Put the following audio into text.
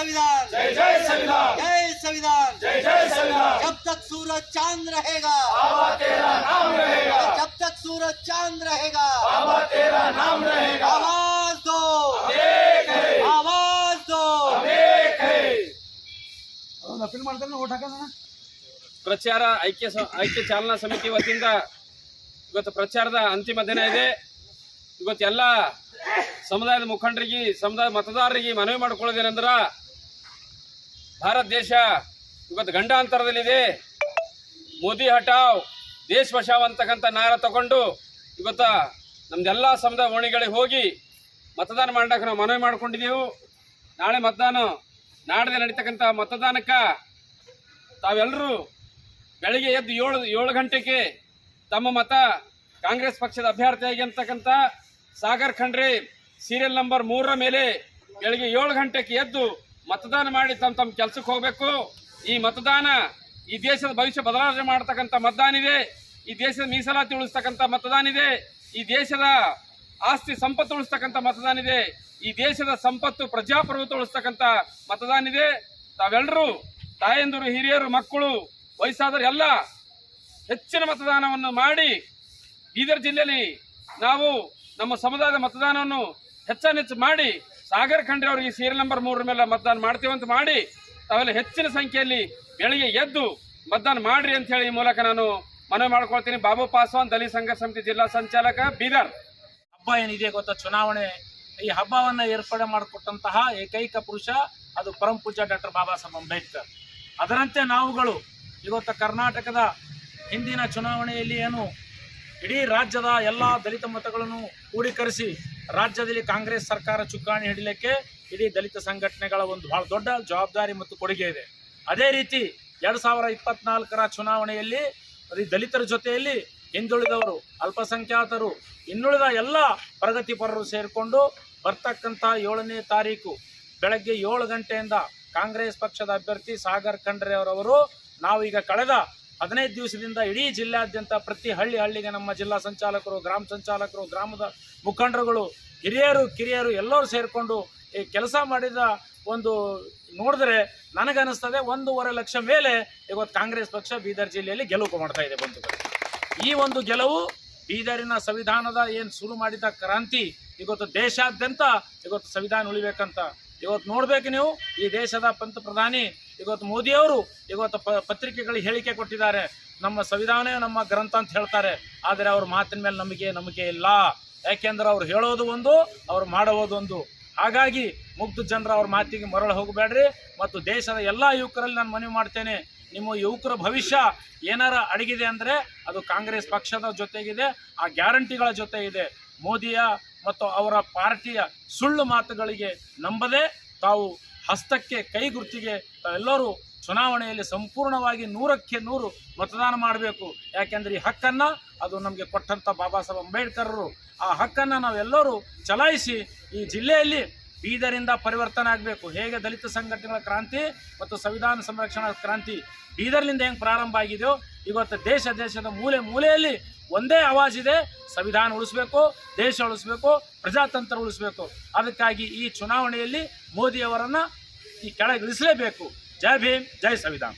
संविधान, जय जय संविधान, जय संविधान, जय जय संविधान। जब तक सूरज चांद रहेगा बाबा तेरा नाम रहेगा, जब तक सूरज चांद रहेगा बाबा तेरा नाम रहेगा। आवाज दो, हम एक है, आवाज दो। हम एक है। ಪ್ರಚಾರ ಐಕ್ಯ ಚಾಲನಾ ಸಮಿತಿ ವತಿಯಿಂದ ಇವತ್ತು ಪ್ರಚಾರದ ಅಂತಿಮ ದಿನ ಇದೆ. ಇವತ್ತು ಎಲ್ಲ ಸಮುದಾಯದ ಮುಖಂಡರಿಗೆ, ಸಮುದಾಯದ ಮತದಾರರಿಗೆ ಮನವಿ ಮಾಡಿಕೊಳ್ಳೋದೇನೆಂದ್ರೆ, ಭಾರತ ದೇಶ ಇವತ್ತು ಗಂಡಾಂತರದಲ್ಲಿದೆ. ಮೋದಿ ಹಟಾವ್ ದೇಶ ಬಚಾವ್ ಅಂತಕ್ಕಂಥ ನಾರ ತಗೊಂಡು ಇವತ್ತು ನಮ್ದೆಲ್ಲ ಸಮುದಾಯ ಓಣಿಗಳಿಗೆ ಹೋಗಿ ಮತದಾನ ಮಾಡಕ್ಕೆ ನಾವು ಮನವಿ ಮಾಡ್ಕೊಂಡಿದ್ದೀವಿ. ನಾಳೆ ಮತದಾನ, ನಾಳೆ ನಡೀತಕ್ಕಂಥ ಮತದಾನಕ್ಕೆ ತಾವೆಲ್ಲರೂ ಬೆಳಿಗ್ಗೆ ಎದ್ದು 7 ಗಂಟೆಗೆ ತಮ್ಮ ಮತ ಕಾಂಗ್ರೆಸ್ ಪಕ್ಷದ ಅಭ್ಯರ್ಥಿಯಾಗಿ ಅಂತಕ್ಕಂಥ ಸಾಗರ್ ಖಂಡ್ರೆ ಸೀರಿಯಲ್ ನಂಬರ್ 3 ಮೇಲೆ ಬೆಳಿಗ್ಗೆ 7 ಗಂಟೆಗೆ ಎದ್ದು ಮತದಾನ ಮಾಡಿ ತಮ್ಮ ಕೆಲಸಕ್ಕೆ ಹೋಗಬೇಕು. ಈ ಮತದಾನ ಈ ದೇಶದ ಭವಿಷ್ಯ ಬದಲಾವಣೆ ಮಾಡತಕ್ಕಂಥ ಮತದಾನ ಇದೆ. ಈ ದೇಶದ ಮೀಸಲಾತಿ ಉಳಿಸ್ತಕ್ಕಂಥ ಮತದಾನ ಇದೆ. ಈ ದೇಶದ ಆಸ್ತಿ ಸಂಪತ್ತು ಉಳಿಸ್ತಕ್ಕಂಥ ಮತದಾನ ಇದೆ. ಈ ದೇಶದ ಸಂಪತ್ತು ಪ್ರಜಾಪ್ರಭುತ್ವ ಉಳಿಸ್ತಕ್ಕಂಥ ಮತದಾನ ಇದೆ. ತಾವೆಲ್ಲರೂ ತಾಯಂದಿರು, ಹಿರಿಯರು, ಮಕ್ಕಳು, ವಯಸ್ಸಾದರು ಎಲ್ಲ ಹೆಚ್ಚಿನ ಮತದಾನವನ್ನು ಮಾಡಿ ಬೀದರ್ ಜಿಲ್ಲೆಯಲ್ಲಿ ನಾವು ನಮ್ಮ ಸಮುದಾಯದ ಮತದಾನವನ್ನು ಹೆಚ್ಚು ಮಾಡಿ ಸಾಗರ್ ಖಂಡ್ರೆ ಅವರಿಗೆ ಸೀರಿಯಲ್ ನಂಬರ್ 3 ಮೇಲೆ ಮತದಾನ ಮಾಡ್ತೀವಂತ ಮಾಡಿ ತಾವೆಲ್ಲ ಹೆಚ್ಚಿನ ಸಂಖ್ಯೆಯಲ್ಲಿ ಬೆಳಿಗ್ಗೆ ಎದ್ದು ಮತದಾನ ಮಾಡ್ರಿ ಅಂತ ಹೇಳಿ ಈ ಮೂಲಕ ನಾನು ಮನವಿ ಮಾಡ್ಕೊಳ್ತೀನಿ. ಬಾಬು ಪಾಸ್ವಾನ್, ದಲಿತ ಸಂಘರ್ಷ ಸಮಿತಿ ಜಿಲ್ಲಾ ಸಂಚಾಲಕ, ಬೀದರ್. ಹಬ್ಬ ಏನಿದೆ ಗೊತ್ತಾ, ಚುನಾವಣೆ. ಈ ಹಬ್ಬವನ್ನ ಏರ್ಪಾಡು ಮಾಡಿಕೊಟ್ಟಂತಹ ಏಕೈಕ ಪುರುಷ ಅದು ಪರಮ ಪೂಜ್ಯ ಡಾಕ್ಟರ್ ಬಾಬಾ ಸಾಹೇಬ್ ಅಂಬೇಡ್ಕರ್. ಅದರಂತೆ ನಾವುಗಳು ಇವತ್ತು ಕರ್ನಾಟಕದ ಹಿಂದಿನ ಚುನಾವಣೆಯಲ್ಲಿ ಏನು ಇಡೀ ರಾಜ್ಯದ ಎಲ್ಲ ದಲಿತ ಮತಗಳನ್ನು ಕ್ರೋಢೀಕರಿಸಿ ರಾಜ್ಯದಲ್ಲಿ ಕಾಂಗ್ರೆಸ್ ಸರ್ಕಾರ ಚುಕ್ಕಾಣಿ ಹಿಡಿಲಿಕ್ಕೆ ಇಡೀ ದಲಿತ ಸಂಘಟನೆಗಳ ಒಂದು ಬಹಳ ದೊಡ್ಡ ಜವಾಬ್ದಾರಿ ಮತ್ತು ಕೊಡುಗೆ ಇದೆ. ಅದೇ ರೀತಿ 2024ರ ಚುನಾವಣೆಯಲ್ಲಿ ದಲಿತರ ಜೊತೆಯಲ್ಲಿ ಹಿಂದುಳಿದವರು, ಅಲ್ಪಸಂಖ್ಯಾತರು, ಇನ್ನುಳಿದ ಎಲ್ಲ ಪ್ರಗತಿಪರರು ಸೇರಿಕೊಂಡು ಬರ್ತಕ್ಕಂಥ 7ನೇ ತಾರೀಕು ಬೆಳಗ್ಗೆ 7 ಗಂಟೆಯಿಂದ ಕಾಂಗ್ರೆಸ್ ಪಕ್ಷದ ಅಭ್ಯರ್ಥಿ ಸಾಗರ್ ಖಂಡ್ರೆ ಅವರವರು ನಾವೀಗ ಕಳೆದ 15 ದಿವಸದಿಂದ ಇಡೀ ಜಿಲ್ಲೆಯಾದ್ಯಂತ ಪ್ರತಿ ಹಳ್ಳಿಗೆ ನಮ್ಮ ಜಿಲ್ಲಾ ಸಂಚಾಲಕರು, ಗ್ರಾಮ ಸಂಚಾಲಕರು, ಗ್ರಾಮದ ಮುಖಂಡರುಗಳು, ಹಿರಿಯರು, ಕಿರಿಯರು ಎಲ್ಲರೂ ಸೇರಿಕೊಂಡು ಈ ಕೆಲಸ ಮಾಡಿದ ಒಂದು ನೋಡಿದ್ರೆ ನನಗನ್ನಿಸ್ತದೆ 1.5 ಲಕ್ಷ ಮೇಲೆ ಇವತ್ತು ಕಾಂಗ್ರೆಸ್ ಪಕ್ಷ ಬೀದರ್ ಜಿಲ್ಲೆಯಲ್ಲಿ ಗೆಲುವು ಮಾಡ್ತಾ ಇದೆ ಬಂಧುಗಳು. ಈ ಒಂದು ಗೆಲುವು ಬೀದರಿನ ಸಂವಿಧಾನದ ಏನು ಶುರು ಮಾಡಿದ ಕ್ರಾಂತಿ ಇವತ್ತು ದೇಶಾದ್ಯಂತ ಇವತ್ತು ಸಂವಿಧಾನ ಉಳಿಬೇಕಂತ ಇವತ್ತು ನೋಡ್ಬೇಕು ನೀವು. ಈ ದೇಶದ ಪ್ರಧಾನಿ ಇವತ್ತು ಮೋದಿಯವರು ಇವತ್ತು ಪತ್ರಿಕೆಗಳಿಗೆ ಹೇಳಿಕೆ ಕೊಟ್ಟಿದ್ದಾರೆ, ನಮ್ಮ ಸಂವಿಧಾನ ನಮ್ಮ ಗ್ರಂಥ ಅಂತ ಹೇಳ್ತಾರೆ. ಆದರೆ ಅವ್ರ ಮಾತಿನ ಮೇಲೆ ನಂಬಿಕೆ ಇಲ್ಲ. ಯಾಕೆಂದ್ರೆ ಅವ್ರು ಹೇಳೋದು ಒಂದು, ಅವ್ರು ಮಾಡೋದು ಒಂದು. ಹಾಗಾಗಿ ಮುಗ್ಧ ಜನರ ಅವ್ರ ಮಾತಿಗೆ ಮರಳು ಹೋಗಬೇಡ್ರಿ. ಮತ್ತು ದೇಶದ ಎಲ್ಲ ಯುವಕರಲ್ಲಿ ನಾನು ಮನವಿ ಮಾಡ್ತೇನೆ, ನಿಮ್ಮ ಯುವಕರ ಭವಿಷ್ಯ ಏನಾರ ಅಡಗಿದೆ ಅಂದರೆ ಅದು ಕಾಂಗ್ರೆಸ್ ಪಕ್ಷದ ಜೊತೆಗಿದೆ, ಆ ಗ್ಯಾರಂಟಿಗಳ ಜೊತೆ ಇದೆ. ಮೋದಿಯ ಮತ್ತು ಅವರ ಪಾರ್ಟಿಯ ಸುಳ್ಳು ಮಾತುಗಳಿಗೆ ನಂಬದೆ ತಾವು ಹಸ್ತಕ್ಕೆ ಕೈ ಗುರುತಿಗೆ ತಾವೆಲ್ಲರೂ ಚುನಾವಣೆಯಲ್ಲಿ ಸಂಪೂರ್ಣವಾಗಿ 100ಕ್ಕೆ 100 ಮತದಾನ ಮಾಡಬೇಕು. ಯಾಕೆಂದರೆ ಈ ಹಕ್ಕನ್ನು ಅದು ನಮಗೆ ಕೊಟ್ಟಂಥ ಬಾಬಾ ಸಾಹೇಬ್ ಅಂಬೇಡ್ಕರರು. ಆ ಹಕ್ಕನ್ನು ನಾವೆಲ್ಲರೂ ಚಲಾಯಿಸಿ ಈ ಜಿಲ್ಲೆಯಲ್ಲಿ ಬೀದರಿಂದ ಪರಿವರ್ತನೆ ಆಗಬೇಕು. ಹೇಗೆ ದಲಿತ ಸಂಘಟನೆಗಳ ಕ್ರಾಂತಿ ಮತ್ತು ಸಂವಿಧಾನ ಸಂರಕ್ಷಣಾ ಕ್ರಾಂತಿ ಬೀದರ್ನಿಂದ ಹೆಂಗೆ ಪ್ರಾರಂಭ ಆಗಿದೆಯೋ ಇವತ್ತು ದೇಶದ ಮೂಲೆಯಲ್ಲಿ ಒಂದೇ ಆವಾಜ್ ಇದೆ, ಸಂವಿಧಾನ ಉಳಿಸ್ಬೇಕು, ದೇಶ ಉಳಿಸ್ಬೇಕು, ಪ್ರಜಾತಂತ್ರ ಉಳಿಸ್ಬೇಕು. ಅದಕ್ಕಾಗಿ ಈ ಚುನಾವಣೆಯಲ್ಲಿ ಮೋದಿಯವರನ್ನು ಈ ಕೆಳಗಿಳಿಸಲೇಬೇಕು. ಜೈ ಭೀಮ್, ಜೈ ಸಂವಿಧಾನ.